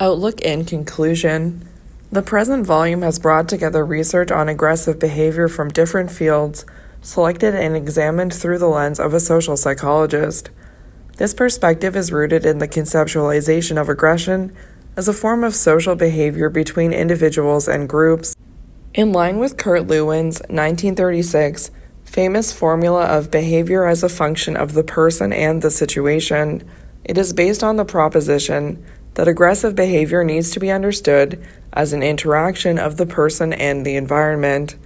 Outlook and conclusion. The present volume has brought together research on aggressive behavior from different fields, selected and examined through the lens of a social psychologist. This perspective is rooted in the conceptualization of aggression as a form of social behavior between individuals and groups. In line with Kurt Lewin's 1936 famous formula of behavior as a function of the person and the situation, it is based on the proposition that aggressive behavior needs to be understood as an interaction of the person and the environment.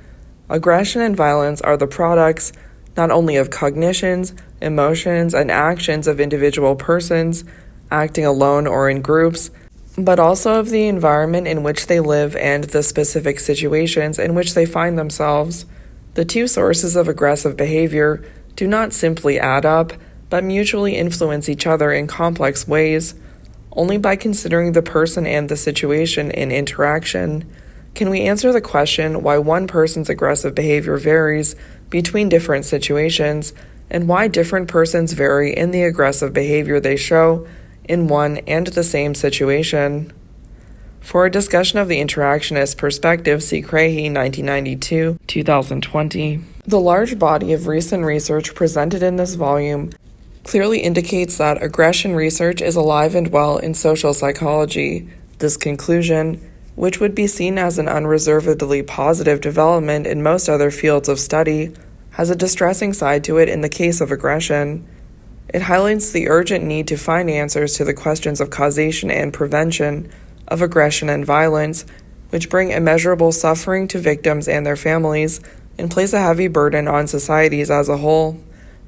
Aggression and violence are the products not only of cognitions, emotions, and actions of individual persons, acting alone or in groups, but also of the environment in which they live and the specific situations in which they find themselves. The two sources of aggressive behavior do not simply add up, but mutually influence each other in complex ways. Only by considering the person and the situation in interaction can we answer the question why one person's aggressive behavior varies between different situations and why different persons vary in the aggressive behavior they show in one and the same situation. For a discussion of the interactionist perspective, see Crahey, 1992, 2020. The large body of recent research presented in this volume clearly indicates that aggression research is alive and well in social psychology. This conclusion, which would be seen as an unreservedly positive development in most other fields of study, has a distressing side to it in the case of aggression. It highlights the urgent need to find answers to the questions of causation and prevention of aggression and violence, which bring immeasurable suffering to victims and their families and place a heavy burden on societies as a whole.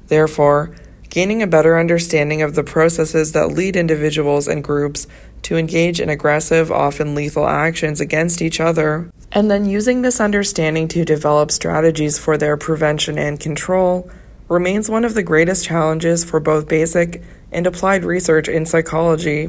Therefore, gaining a better understanding of the processes that lead individuals and groups to engage in aggressive, often lethal actions against each other, and then using this understanding to develop strategies for their prevention and control, remains one of the greatest challenges for both basic and applied research in psychology.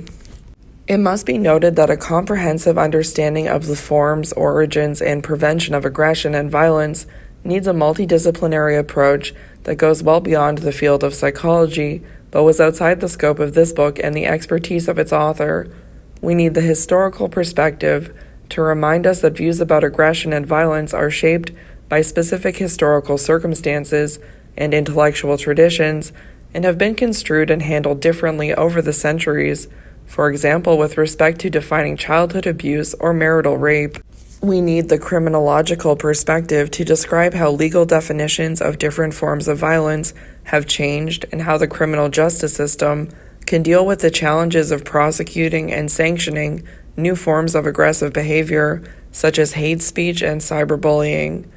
It must be noted that a comprehensive understanding of the forms, origins, and prevention of aggression and violence needs a multidisciplinary approach that goes well beyond the field of psychology, but was outside the scope of this book and the expertise of its author. We need the historical perspective to remind us that views about aggression and violence are shaped by specific historical circumstances and intellectual traditions, and have been construed and handled differently over the centuries, for example with respect to defining childhood abuse or marital rape. We need the criminological perspective to describe how legal definitions of different forms of violence have changed and how the criminal justice system can deal with the challenges of prosecuting and sanctioning new forms of aggressive behavior, such as hate speech and cyberbullying.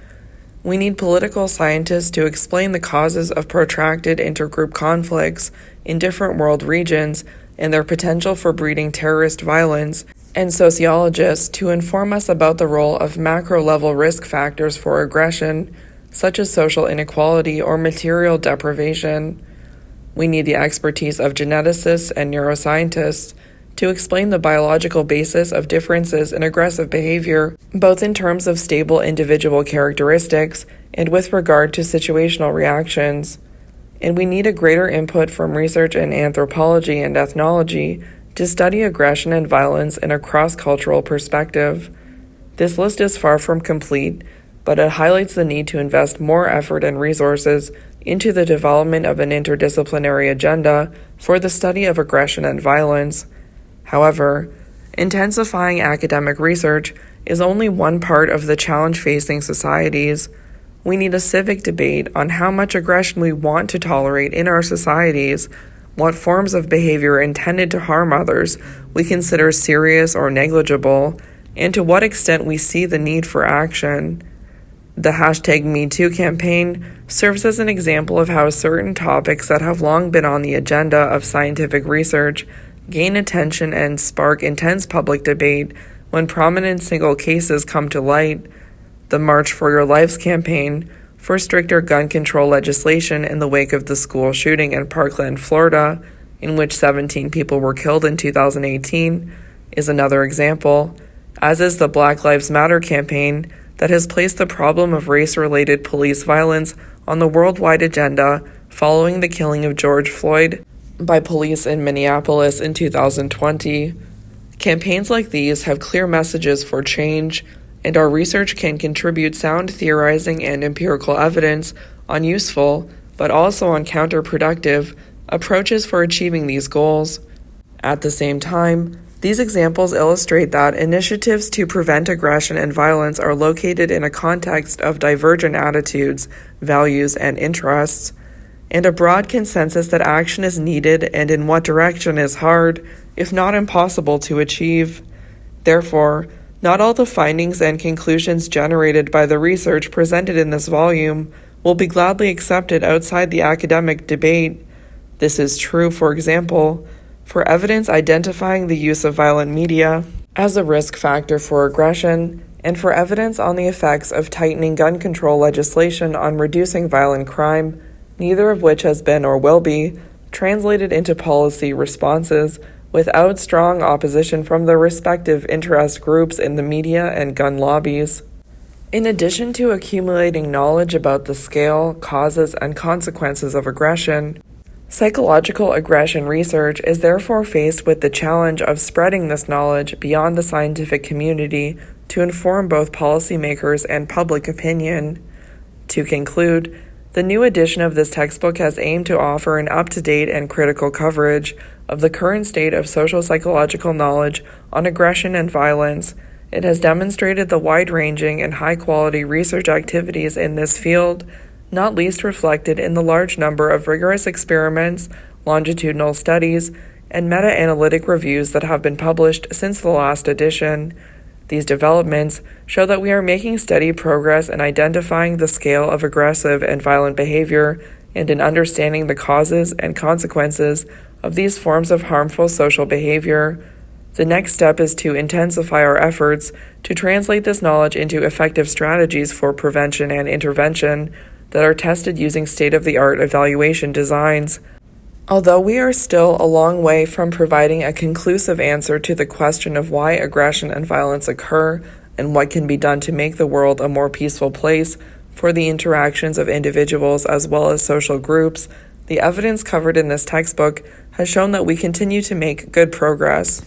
We need political scientists to explain the causes of protracted intergroup conflicts in different world regions and their potential for breeding terrorist violence, and sociologists to inform us about the role of macro-level risk factors for aggression, such as social inequality or material deprivation. We need the expertise of geneticists and neuroscientists to explain the biological basis of differences in aggressive behavior, both in terms of stable individual characteristics and with regard to situational reactions. And we need a greater input from research in anthropology and ethnology to study aggression and violence in a cross-cultural perspective. This list is far from complete, but it highlights the need to invest more effort and resources into the development of an interdisciplinary agenda for the study of aggression and violence. However, intensifying academic research is only one part of the challenge facing societies. We need a civic debate on how much aggression we want to tolerate in our societies, what forms of behavior intended to harm others we consider serious or negligible, and to what extent we see the need for action. The #MeToo campaign serves as an example of how certain topics that have long been on the agenda of scientific research gain attention and spark intense public debate when prominent single cases come to light. The March for Your Lives campaign for stricter gun control legislation in the wake of the school shooting in Parkland, Florida, in which 17 people were killed in 2018, is another example, as is the Black Lives Matter campaign that has placed the problem of race-related police violence on the worldwide agenda following the killing of George Floyd by police in Minneapolis in 2020. Campaigns like these have clear messages for change, and our research can contribute sound theorizing and empirical evidence on useful, but also on counterproductive, approaches for achieving these goals. At the same time, these examples illustrate that initiatives to prevent aggression and violence are located in a context of divergent attitudes, values, and interests, and a broad consensus that action is needed and in what direction is hard, if not impossible, to achieve. Therefore, not all the findings and conclusions generated by the research presented in this volume will be gladly accepted outside the academic debate. This is true, for example, for evidence identifying the use of violent media as a risk factor for aggression, and for evidence on the effects of tightening gun control legislation on reducing violent crime, neither of which has been or will be translated into policy responses without strong opposition from the respective interest groups in the media and gun lobbies. In addition to accumulating knowledge about the scale, causes, and consequences of aggression, psychological aggression research is therefore faced with the challenge of spreading this knowledge beyond the scientific community to inform both policymakers and public opinion. To conclude, the new edition of this textbook has aimed to offer an up-to-date and critical coverage of the current state of social psychological knowledge on aggression and violence. It has demonstrated the wide-ranging and high-quality research activities in this field, not least reflected in the large number of rigorous experiments, longitudinal studies, and meta-analytic reviews that have been published since the last edition. These developments show that we are making steady progress in identifying the scale of aggressive and violent behavior and in understanding the causes and consequences of these forms of harmful social behavior. The next step is to intensify our efforts to translate this knowledge into effective strategies for prevention and intervention that are tested using state-of-the-art evaluation designs. Although we are still a long way from providing a conclusive answer to the question of why aggression and violence occur and what can be done to make the world a more peaceful place for the interactions of individuals as well as social groups, the evidence covered in this textbook has shown that we continue to make good progress.